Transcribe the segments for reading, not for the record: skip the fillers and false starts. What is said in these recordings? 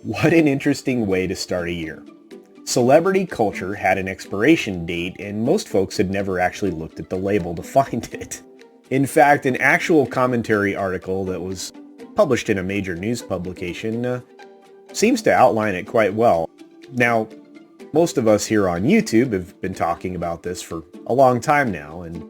What an interesting way to start a year. Celebrity culture had an expiration date, and most folks had never actually looked at the label to find it. In fact, an actual commentary article that was published in a major news publication seems to outline it quite well. Now, most of us here on YouTube have been talking about this for a long time now, and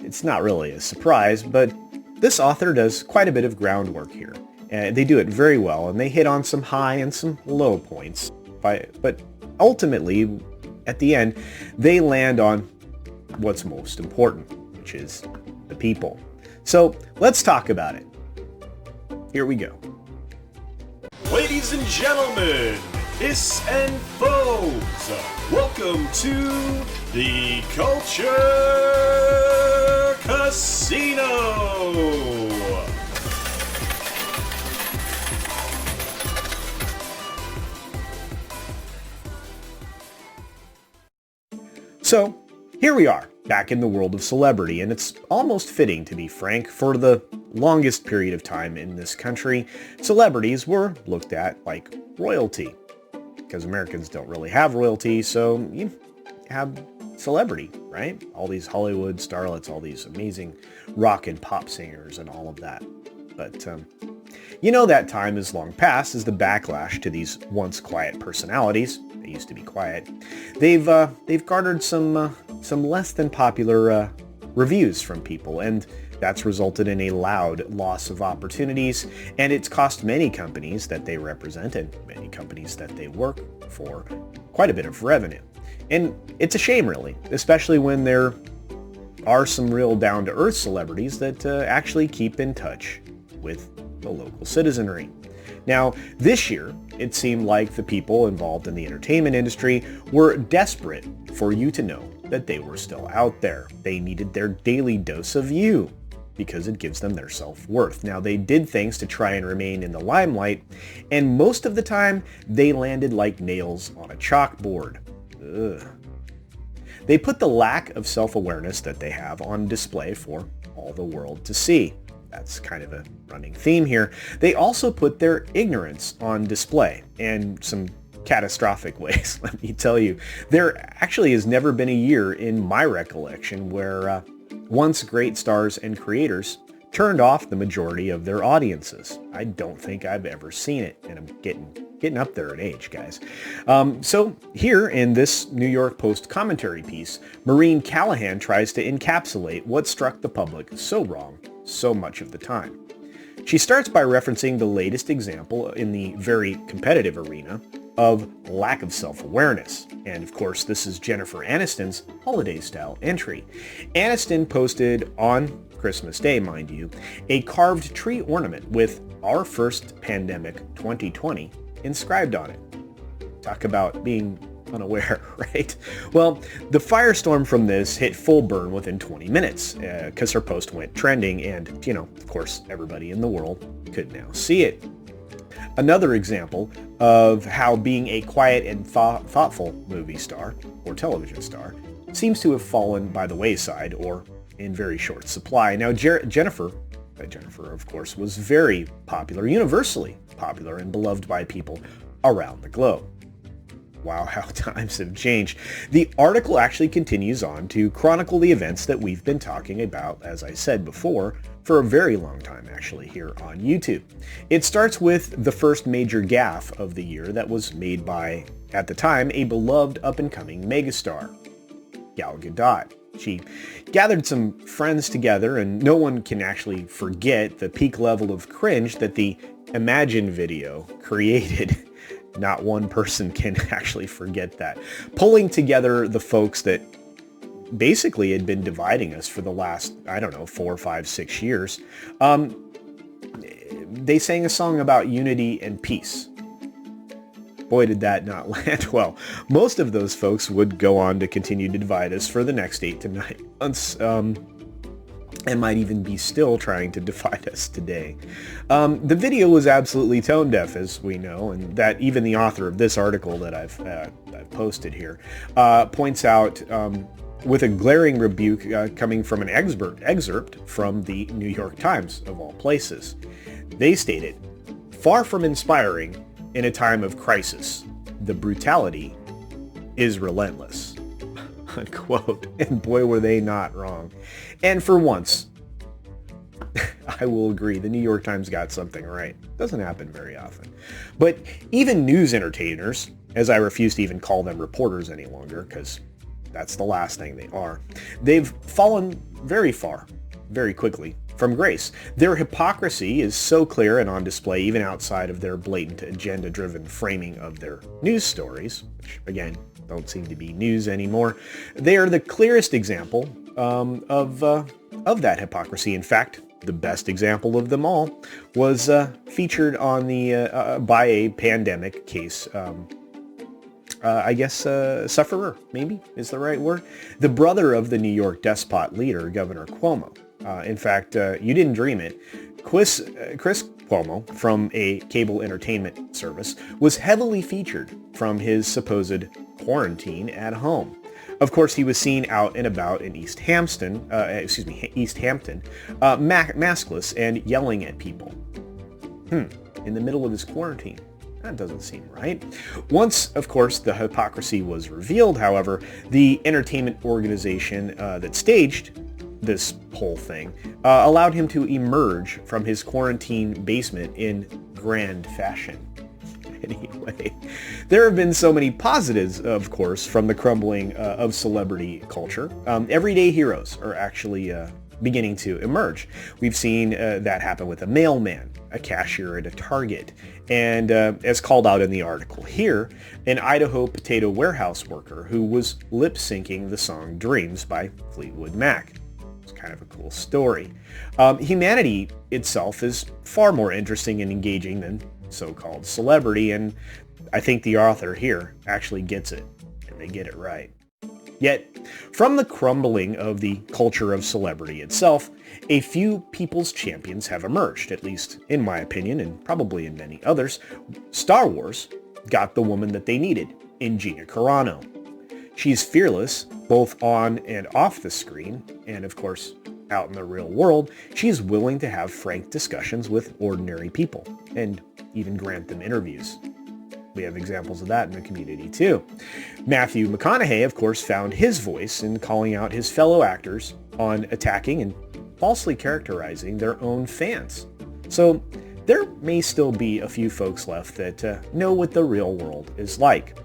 it's not really a surprise, but this author does quite a bit of groundwork here. They do it very well, and they hit on some high and some low points. But ultimately, at the end, they land on what's most important, which is the people. So let's talk about it. Here we go. Ladies and gentlemen, hiss and foes, welcome to the Culture Casino! So, here we are, back in the world of celebrity, and it's almost fitting, to be frank. For the longest period of time in this country, celebrities were looked at like royalty. Because Americans don't really have royalty, so you have celebrity, right? All these Hollywood starlets, all these amazing rock and pop singers and all of that. But, that time is long past as the backlash to these once quiet personalities, they used to be quiet, they've garnered some less than popular reviews from people, and that's resulted in a loud loss of opportunities, and it's cost many companies that they represent and many companies that they work for quite a bit of revenue. And it's a shame, really, especially when there are some real down-to-earth celebrities that actually keep in touch with the local citizenry. Now, this year, it seemed like the people involved in the entertainment industry were desperate for you to know that they were still out there. They needed their daily dose of you because it gives them their self-worth. Now, they did things to try and remain in the limelight, and most of the time, they landed like nails on a chalkboard. Ugh. They put the lack of self-awareness that they have on display for all the world to see. That's kind of a running theme here. They also put their ignorance on display in some catastrophic ways, let me tell you. There actually has never been a year in my recollection where once great stars and creators turned off the majority of their audiences. I don't think I've ever seen it, and I'm getting up there in age, guys. So here in this New York Post commentary piece, Maureen Callahan tries to encapsulate what struck the public so wrong so much of the time. She starts by referencing the latest example in the very competitive arena of lack of self-awareness. And of course, this is Jennifer Aniston's holiday-style entry. Aniston posted on Christmas Day, mind you, a carved tree ornament with "Our First Pandemic 2020" inscribed on it. Talk about being unaware, right? Well, the firestorm from this hit full burn within 20 minutes because her post went trending, and, of course, everybody in the world could now see it. Another example of how being a quiet and thoughtful movie star or television star seems to have fallen by the wayside or in very short supply. Now, Jennifer, of course, was very popular, universally popular and beloved by people around the globe. Wow, how times have changed. The article actually continues on to chronicle the events that we've been talking about, as I said before, for a very long time actually here on YouTube. It starts with the first major gaffe of the year that was made by, at the time, a beloved up-and-coming megastar, Gal Gadot. She gathered some friends together, and no one can actually forget the peak level of cringe that the Imagine video created. Not one person can actually forget that. Pulling together the folks that basically had been dividing us for the last, 4, 5, 6 years. They sang a song about unity and peace. Boy, did that not land well. Most of those folks would go on to continue to divide us for the next 8 to 9 months. And might even be still trying to divide us today. The video was absolutely tone deaf, as we know, and that even the author of this article that I've posted here points out with a glaring rebuke coming from an excerpt from the New York Times, of all places. They stated, "Far from inspiring, in a time of crisis, the brutality is relentless. Unquote. And boy, were they not wrong. And for once, I will agree, the New York Times got something right. Doesn't happen very often. But even news entertainers, as I refuse to even call them reporters any longer, because that's the last thing they are, they've fallen very far, very quickly, from grace. Their hypocrisy is so clear and on display even outside of their blatant agenda-driven framing of their news stories, which, again, don't seem to be news anymore. They are the clearest example of that hypocrisy. In fact, the best example of them all was featured on the by a pandemic case. Sufferer, maybe is the right word. The brother of the New York despot leader, Governor Cuomo. In fact, you didn't dream it. Chris Cuomo, from a cable entertainment service, was heavily featured from his supposed quarantine at home. Of course, he was seen out and about in East Hampton, maskless and yelling at people. In the middle of his quarantine. That doesn't seem right. Once, of course, the hypocrisy was revealed, however, the entertainment organization that staged this whole thing allowed him to emerge from his quarantine basement in grand fashion. Anyway, there have been so many positives, of course, from the crumbling of celebrity culture. Everyday heroes are actually beginning to emerge. We've seen that happen with a mailman, a cashier at a Target, and as called out in the article here, an Idaho potato warehouse worker who was lip-syncing the song Dreams by Fleetwood Mac. It's kind of a cool story. Humanity itself is far more interesting and engaging than so-called celebrity, and I think the author here actually gets it, and they get it right. Yet, from the crumbling of the culture of celebrity itself, a few people's champions have emerged, at least in my opinion, and probably in many others. Star Wars got the woman that they needed in Gina Carano. She's fearless, both on and off the screen, and of course, out in the real world, she's willing to have frank discussions with ordinary people, and even grant them interviews. We have examples of that in the community too. Matthew McConaughey, of course, found his voice in calling out his fellow actors on attacking and falsely characterizing their own fans. So there may still be a few folks left that know what the real world is like.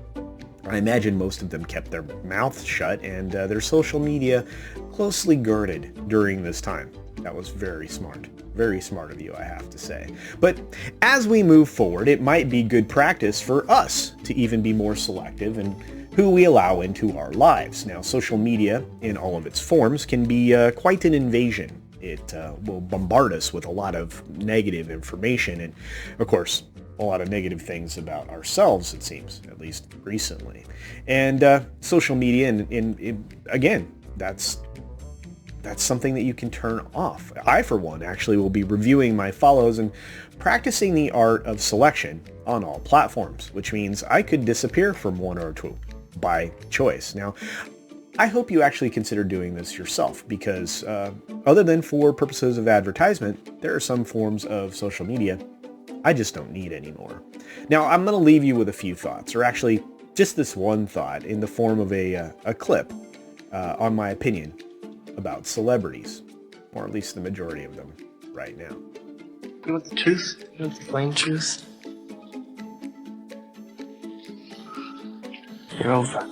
I imagine most of them kept their mouths shut and their social media closely guarded during this time. That was very smart. Very smart of you, I have to say. But as we move forward, it might be good practice for us to even be more selective in who we allow into our lives. Now, social media, in all of its forms, can be quite an invasion. It will bombard us with a lot of negative information and, of course, a lot of negative things about ourselves, it seems, at least recently. And social media, and again, that's something that you can turn off. I, for one, actually will be reviewing my follows and practicing the art of selection on all platforms, which means I could disappear from one or two by choice. Now, I hope you actually consider doing this yourself because other than for purposes of advertisement, there are some forms of social media I just don't need anymore. Now, I'm going to leave you with a few thoughts, or actually just this one thought in the form of a clip on my opinion about celebrities, or at least the majority of them right now. You want the truth? You want the plain truth? You're over.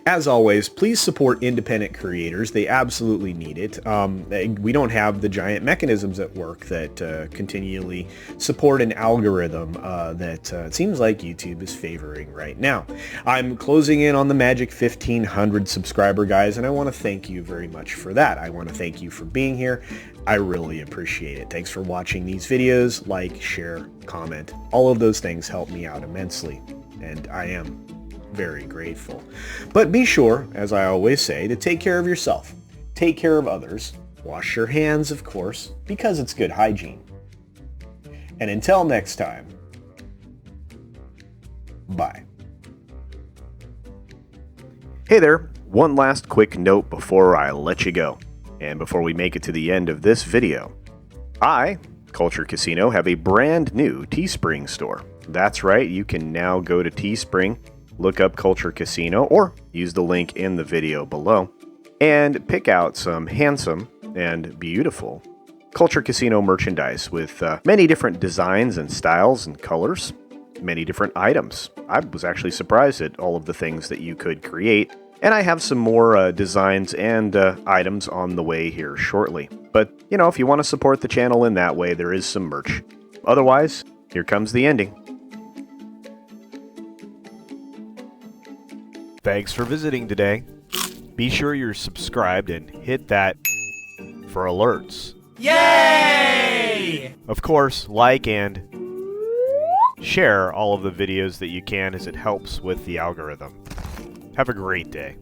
As always, please support independent creators. They absolutely need it. We don't have the giant mechanisms at work that continually support an algorithm that it seems like YouTube is favoring right now. I'm closing in on the magic 1,500 subscriber, guys, and I want to thank you very much for that. I want to thank you for being here. I really appreciate it. Thanks for watching these videos. Like, share, comment. All of those things help me out immensely, and I am very grateful. But be sure, as I always say, to take care of yourself. Take care of others. Wash your hands, of course, because it's good hygiene. And until next time, bye. Hey there, one last quick note before I let you go. And before we make it to the end of this video, I, CultureCasino, have a brand new Teespring store. That's right, you can now go to Teespring, look up Culture Casino, or use the link in the video below, and pick out some handsome and beautiful Culture Casino merchandise with many different designs and styles and colors, many different items. I was actually surprised at all of the things that you could create, and I have some more designs and items on the way here shortly. But, you know, if you want to support the channel in that way, there is some merch. Otherwise, here comes the ending. Thanks for visiting today. Be sure you're subscribed and hit that for alerts. Yay! Of course, like and share all of the videos that you can, as it helps with the algorithm. Have a great day.